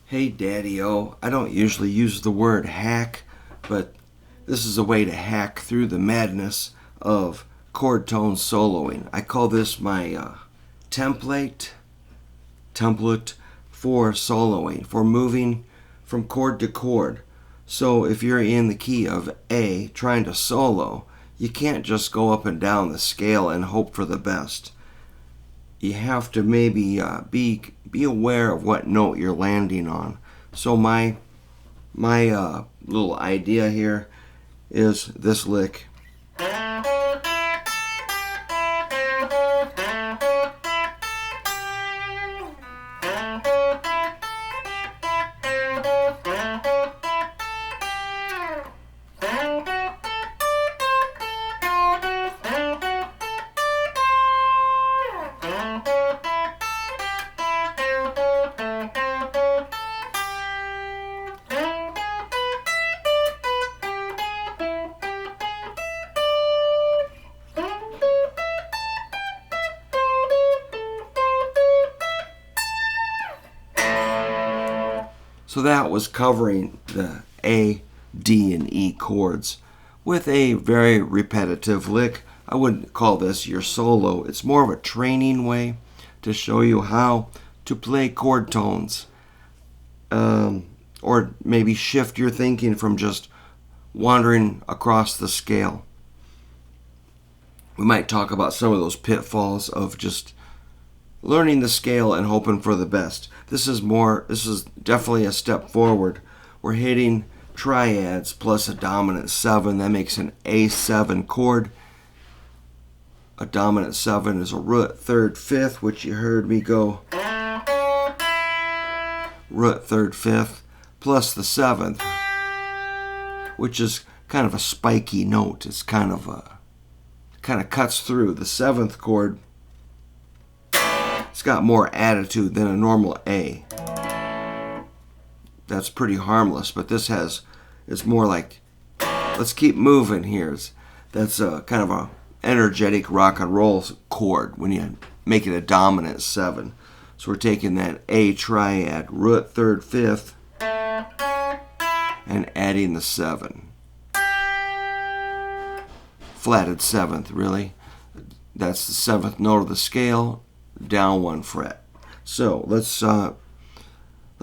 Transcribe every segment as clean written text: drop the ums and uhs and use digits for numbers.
Hey Daddy-O, I don't usually use the word hack, but this is a way to hack through the madness of chord-tone soloing. I call this my template for soloing, for moving from chord to chord. So if you're in the key of A trying to solo, you can't just go up and down the scale and hope for the best. You have to maybe be aware of what note you're landing on. So my little idea here is this lick. So that was covering the A, D, and E chords with a very repetitive lick. I wouldn't call this your solo. It's more of a training way to show you how to play chord tones. Or maybe shift your thinking from just wandering across the scale. We might talk about some of those pitfalls of just learning the scale and hoping for the best. This is definitely a step forward. We're hitting triads plus a dominant 7. That makes an A7 chord. A dominant 7 is a root 3rd 5th, which you heard me go root 3rd 5th, plus the 7th, which is kind of a spiky note. It's kind of cuts through. The 7th chord, it's got more attitude than a normal A. That's pretty harmless, but this it's more like, let's keep moving here. That's a kind of a energetic rock and roll chord when you make it a dominant 7. So we're taking that A triad, root 3rd 5th, and adding the 7. Flatted 7th, really. That's the 7th note of the scale, down 1 fret. So let's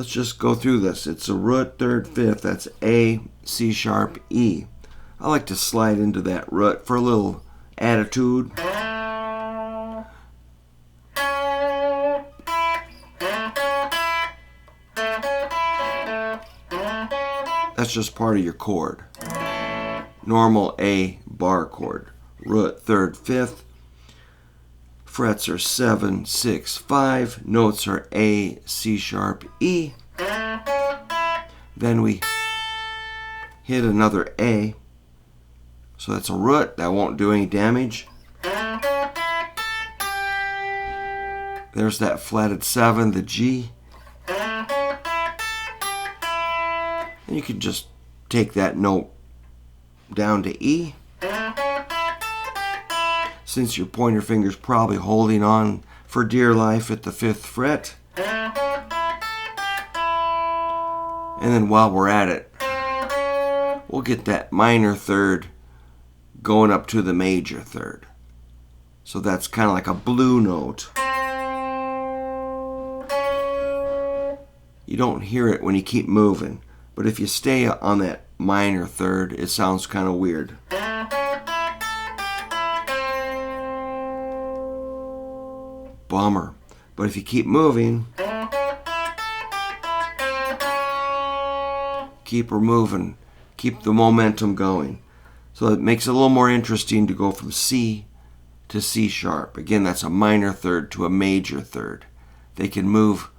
just go through this. It's a root 3rd 5th. That's A, C sharp, E. I like to slide into that root for a little attitude. That's just part of your chord. Normal A bar chord. Root 3rd 5th. Frets are 7, 6, 5. Notes are A, C sharp, E. Then we hit another A. So that's a root. That won't do any damage. There's that flatted 7, the G. And you can just take that note down to E. Since your pointer finger's probably holding on for dear life at the 5th fret. And then while we're at it, we'll get that minor 3rd going up to the major 3rd. So that's kind of like a blue note. You don't hear it when you keep moving, but if you stay on that minor 3rd, it sounds kind of weird. Bummer. But if you keep moving, keep her moving, keep the momentum going. So it makes it a little more interesting to go from C to C sharp. Again, that's a minor 3rd to a major 3rd. They can move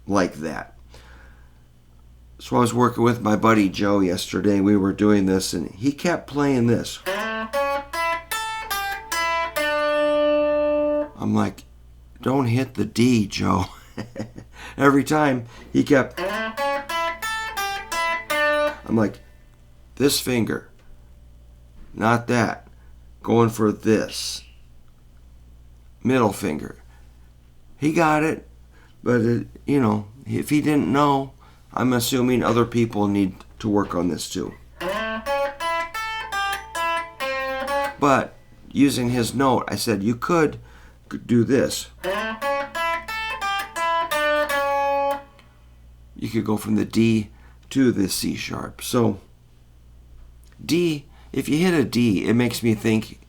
like that. So I was working with my buddy Joe yesterday. We were doing this, and he kept playing this. I'm like, don't hit the D, Joe. Every time he kept... I'm like, this finger, not that. Going for this. Middle finger. He got it, but if he didn't know, I'm assuming other people need to work on this too. But using his note, I said you could do this. You could go from the D to the C sharp. So D, if you hit a D, it makes me think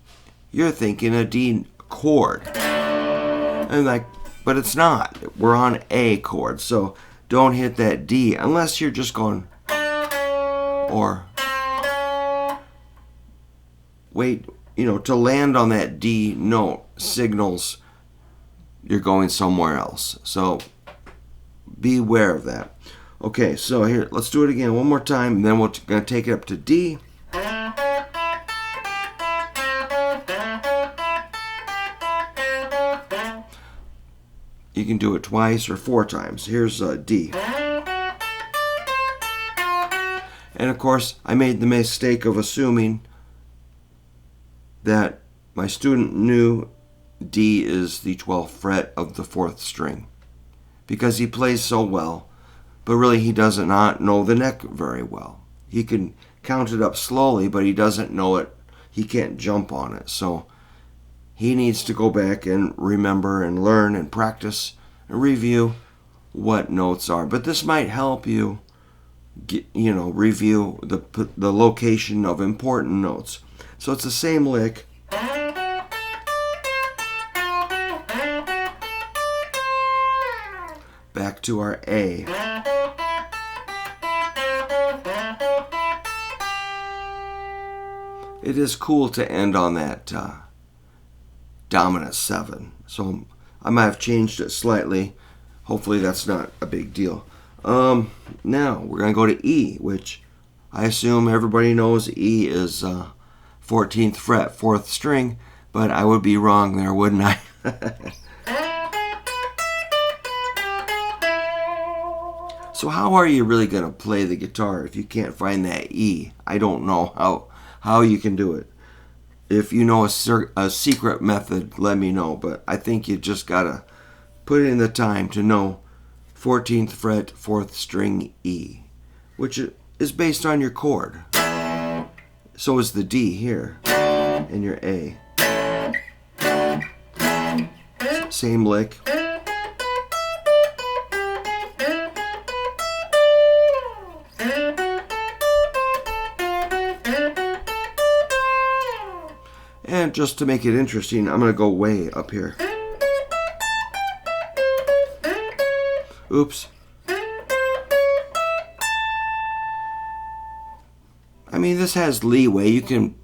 you're thinking a D chord. And like, but it's not. We're on A chord. So don't hit that D unless you're just going or wait, to land on that D note signals you're going somewhere else. So be aware of that. Okay, so here, let's do it again one more time, and then we're going to take it up to D. You can do it twice or 4 times. Here's D. And of course, I made the mistake of assuming that my student knew D is the 12th fret of the 4th string because he plays so well, but really he does not know the neck very well. He can count it up slowly, but he doesn't know it. He can't jump on it. So he needs to go back and remember and learn and practice and review what notes are. But this might help you review the location of important notes. So it's the same lick. Back to our A. It is cool to end on that dominant 7. So I might have changed it slightly. Hopefully that's not a big deal. Now we're going to go to E, which I assume everybody knows E is 14th fret, 4th string, but I would be wrong there, wouldn't I? So how are you really going to play the guitar if you can't find that E? I don't know how you can do it. If you know a secret method, let me know, but I think you just got to put in the time to know 14th fret, 4th string E, which is based on your chord. So is the D here, and your A. Same lick. And just to make it interesting, I'm going to go way up here. Oops. I mean, this has leeway. You can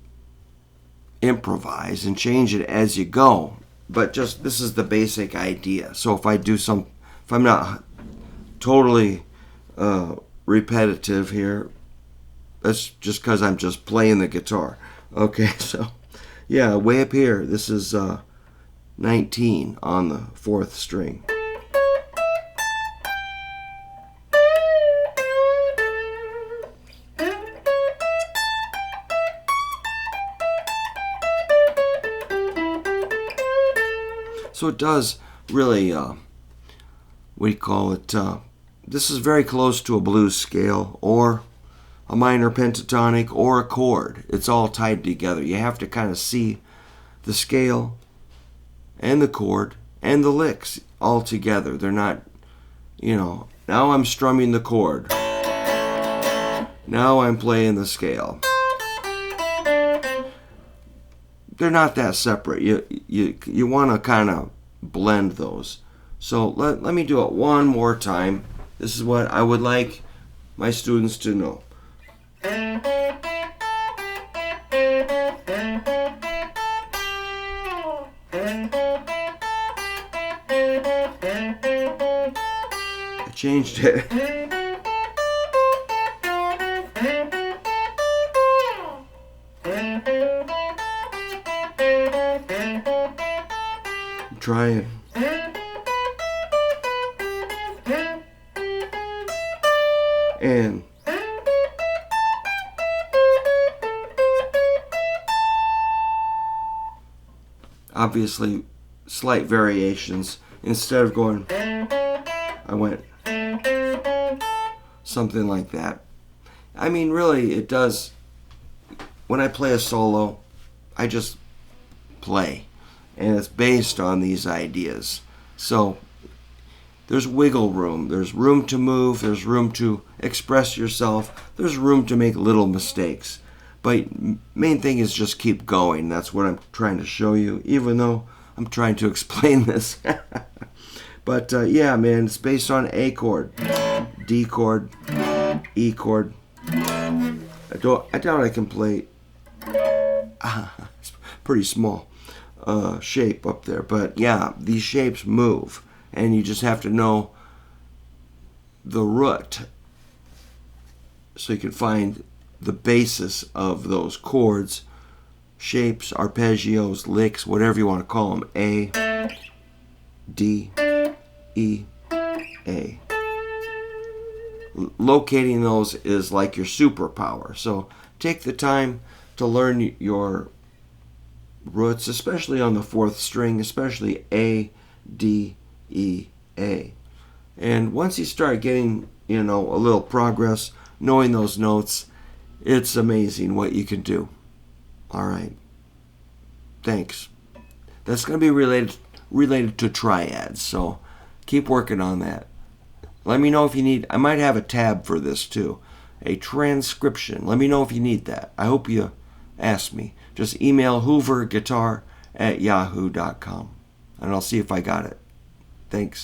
improvise and change it as you go. But just, this is the basic idea. So if I'm not totally repetitive here, that's just because I'm just playing the guitar. Okay, so yeah, way up here, this is 19 on the 4th string. So it does really, this is very close to a blues scale or a minor pentatonic or a chord. It's all tied together. You have to kind of see the scale and the chord and the licks all together. They're not, now I'm strumming the chord. Now I'm playing the scale. They're not that separate. You want to kind of blend those. So let me do it one more time. This is what I would like my students to know. I changed it. I'm trying. And obviously slight variations. Instead of going, I went something like that. I mean, really, it does. When I play a solo, I just play, and it's based on these ideas. So there's wiggle room. There's room to move. There's room to express yourself. There's room to make little mistakes. But main thing is just keep going. That's what I'm trying to show you, even though I'm trying to explain this. But yeah, man, it's based on A chord, D chord, E chord. I doubt I can play. It's pretty small shape up there, but yeah, these shapes move, and you just have to know the root so you can find the basis of those chords, shapes, arpeggios, licks, whatever you want to call them. A, D, E, A. Locating those is like your superpower. So take the time to learn your roots, especially on the fourth string, especially A, D, E, A. And once you start getting, a little progress, knowing those notes, it's amazing what you can do. All right. Thanks. That's going to be related to triads, so keep working on that. Let me know if you need. I might have a tab for this too, a transcription. Let me know if you need that. I hope you ask me. Just email hooverguitar@yahoo.com, and I'll see if I got it. Thanks.